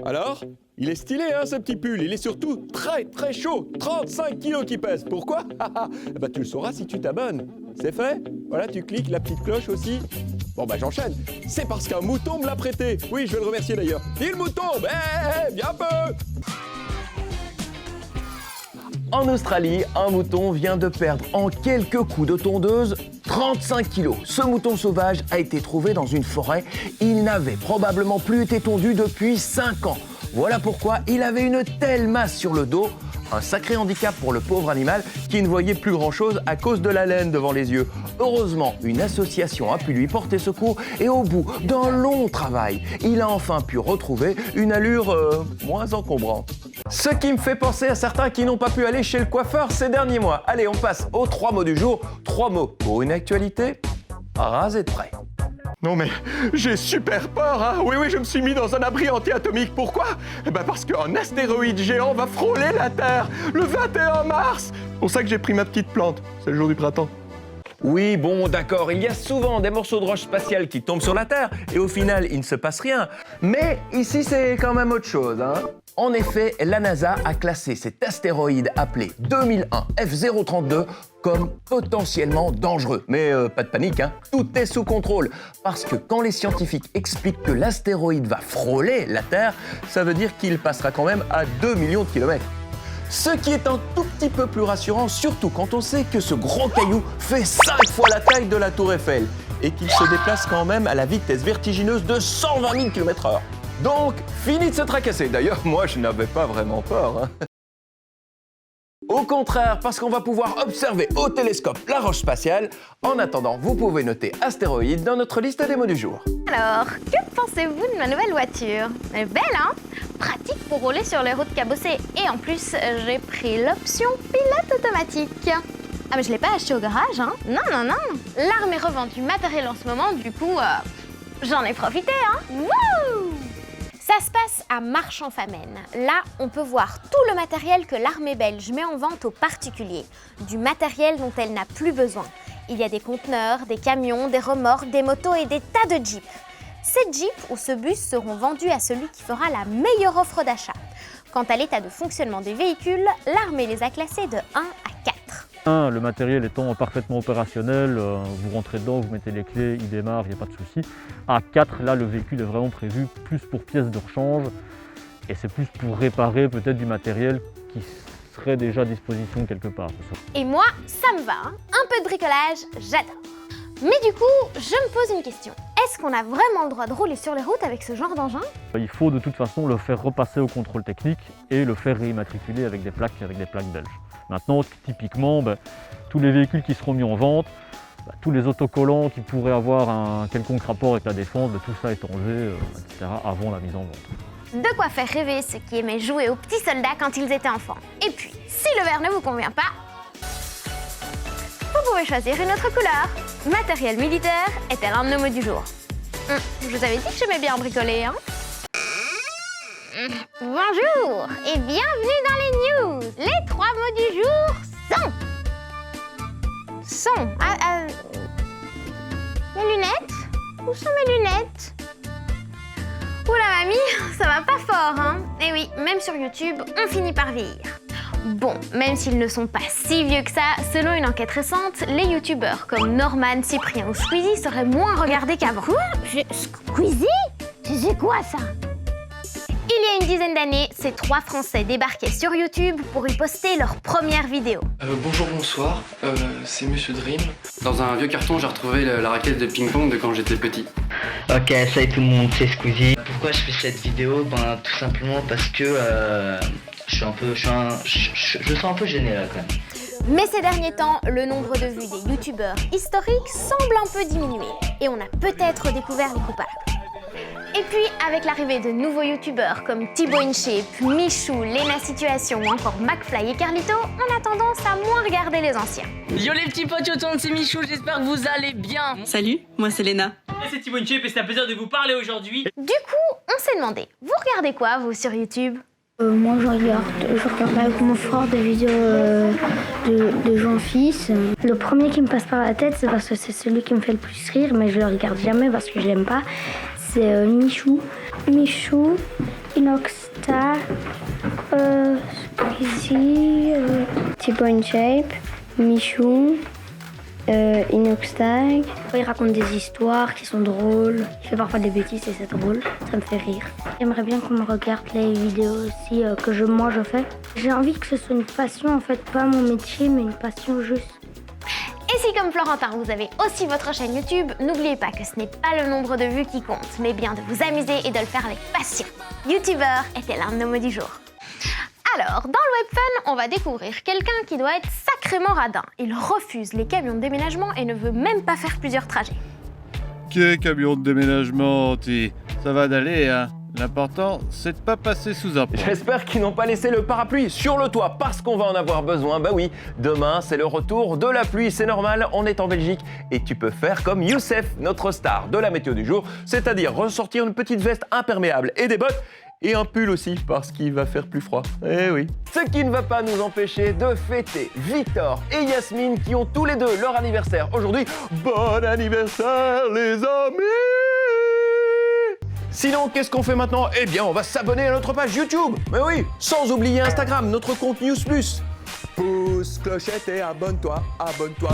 Alors? Il est stylé, hein, ce petit pull. Il est surtout très très chaud. 35 kilos qui pèse. Pourquoi? Bah, tu le sauras si tu t'abonnes. C'est fait? Voilà, tu cliques la petite cloche aussi. Bon, bah, j'enchaîne. C'est parce qu'un mouton me l'a prêté. Oui, je vais le remercier d'ailleurs. Dis le mouton! Viens un peu! En Australie, un mouton vient de perdre en quelques coups de tondeuse 35 kilos. Ce mouton sauvage a été trouvé dans une forêt. Il n'avait probablement plus été tondu depuis 5 ans. Voilà pourquoi il avait une telle masse sur le dos. Un sacré handicap pour le pauvre animal qui ne voyait plus grand-chose à cause de la laine devant les yeux. Heureusement, une association a pu lui porter secours et au bout d'un long travail, il a enfin pu retrouver une allure moins encombrante. Ce qui me fait penser à certains qui n'ont pas pu aller chez le coiffeur ces derniers mois. Allez, on passe aux 3 mots du jour. 3 mots pour une actualité rasée de près. Non mais j'ai super peur, hein. Oui, je me suis mis dans un abri anti-atomique. Pourquoi? Parce qu'un astéroïde géant va frôler la Terre le 21 mars. C'est pour ça que j'ai pris ma petite plante. C'est le jour du printemps. Oui, bon, d'accord, il y a souvent des morceaux de roche spatiale qui tombent sur la Terre et au final, il ne se passe rien. Mais ici, c'est quand même autre chose, hein. En effet, la NASA a classé cet astéroïde appelé 2001 F032 comme potentiellement dangereux. Mais pas de panique, hein, tout est sous contrôle. Parce que quand les scientifiques expliquent que l'astéroïde va frôler la Terre, ça veut dire qu'il passera quand même à 2 millions de kilomètres. Ce qui est un tout petit peu plus rassurant, surtout quand on sait que ce gros caillou fait 5 fois la taille de la Tour Eiffel et qu'il se déplace quand même à la vitesse vertigineuse de 120 000 km/h. Donc, fini de se tracasser. D'ailleurs, moi, je n'avais pas vraiment peur, hein. Au contraire, parce qu'on va pouvoir observer au télescope la roche spatiale. En attendant, vous pouvez noter astéroïde dans notre liste des mots du jour. Alors, que pensez-vous de ma nouvelle voiture? Elle est belle, hein? Pratique pour rouler sur les routes cabossées. Et en plus, j'ai pris l'option pilote automatique. Ah mais je l'ai pas acheté au garage, hein? Non. L'armée revend du matériel en ce moment, du coup, j'en ai profité, hein? Wouh! Ça se passe à Marchand-Famenne. Là, on peut voir tout le matériel que l'armée belge met en vente aux particuliers. Du matériel dont elle n'a plus besoin. Il y a des conteneurs, des camions, des remorques, des motos et des tas de jeeps. Ces jeeps ou ce bus seront vendus à celui qui fera la meilleure offre d'achat. Quant à l'état de fonctionnement des véhicules, l'armée les a classés de 1 à 4. Le matériel étant parfaitement opérationnel, vous rentrez dedans, vous mettez les clés, il démarre, il n'y a pas de souci. À 4, là, le véhicule est vraiment prévu plus pour pièces de rechange et c'est plus pour réparer peut-être du matériel qui serait déjà à disposition quelque part. Et moi, ça me va, hein. Un peu de bricolage, j'adore. Mais du coup, je me pose une question. Est-ce qu'on a vraiment le droit de rouler sur les routes avec ce genre d'engin? Il faut de toute façon le faire repasser au contrôle technique et le faire réimmatriculer avec des plaques belges. Maintenant, typiquement, tous les véhicules qui seront mis en vente, tous les autocollants qui pourraient avoir un quelconque rapport avec la défense, tout ça est enlevé, etc. avant la mise en vente. De quoi faire rêver ceux qui aimaient jouer aux petits soldats quand ils étaient enfants. Et puis, si le vert ne vous convient pas, vous pouvez choisir une autre couleur. Matériel militaire est-elle un de nos mots du jour? Je vous avais dit que j'aimais bien bricoler, hein? Bonjour et bienvenue dans les news. Les 3 mots du jour sont... Mes lunettes? Où sont mes lunettes? Oula mamie, ça va pas fort, hein? Et oui, même sur YouTube, on finit par vieillir. Bon, même s'ils ne sont pas si vieux que ça, selon une enquête récente, les youtubeurs comme Norman, Cyprien ou Squeezie seraient moins regardés qu'avant. Quoi? Squeezie? C'est quoi ça? Il y a une dizaine d'années, ces 3 Français débarquaient sur YouTube pour y poster leur première vidéo. Bonjour, bonsoir, c'est Monsieur Dream. Dans un vieux carton, j'ai retrouvé la raquette de ping-pong de quand j'étais petit. Ok, salut tout le monde, c'est Squeezie. Pourquoi je fais cette vidéo? Tout simplement parce que je sens un peu gêné là quand même. Mais ces derniers temps, le nombre de vues des youtubeurs historiques semble un peu diminuer. Et on a peut-être découvert les coupables. Et puis, avec l'arrivée de nouveaux youtubeurs comme Thibaut InShape, Michou, Lena Situation ou encore McFly et Carlito, on a tendance à moins regarder les anciens. Yo les petits potes, c'est Michou, j'espère que vous allez bien. Salut, moi c'est Lena. Et c'est Thibaut InShape et c'est un plaisir de vous parler aujourd'hui. Du coup, on s'est demandé, vous regardez quoi vous sur YouTube? Moi je regarde avec mon frère des vidéos de Jean-Fils. Le premier qui me passe par la tête, c'est parce que c'est celui qui me fait le plus rire, mais je le regarde jamais parce que je l'aime pas. C'est Michou. Michou, Inoxstar, Squeezie, Tipo InShape, Michou, Inoxtag. Il raconte des histoires qui sont drôles. Il fait parfois des bêtises et c'est drôle. Ça me fait rire. J'aimerais bien qu'on me regarde les vidéos aussi que moi je fais. J'ai envie que ce soit une passion en fait, pas mon métier mais une passion juste. Et si comme Florentin, vous avez aussi votre chaîne YouTube, n'oubliez pas que ce n'est pas le nombre de vues qui compte, mais bien de vous amuser et de le faire avec passion. YouTubeur était l'un de nos mots du jour. Alors, dans le WebFun, on va découvrir quelqu'un qui doit être sacrément radin. Il refuse les camions de déménagement et ne veut même pas faire plusieurs trajets. Que camion de déménagement, ça va d'aller, hein. L'important, c'est de pas passer sous un pont. J'espère qu'ils n'ont pas laissé le parapluie sur le toit parce qu'on va en avoir besoin. Bah oui, demain c'est le retour de la pluie, c'est normal, on est en Belgique et tu peux faire comme Youssef, notre star de la météo du jour, c'est-à-dire ressortir une petite veste imperméable et des bottes et un pull aussi parce qu'il va faire plus froid. Eh oui. Ce qui ne va pas nous empêcher de fêter Victor et Yasmine qui ont tous les deux leur anniversaire aujourd'hui. Bon anniversaire les amis! Sinon, qu'est-ce qu'on fait maintenant? Eh bien, on va s'abonner à notre page YouTube. Mais oui, sans oublier Instagram, notre compte News+. Pouce, clochette et abonne-toi, abonne-toi.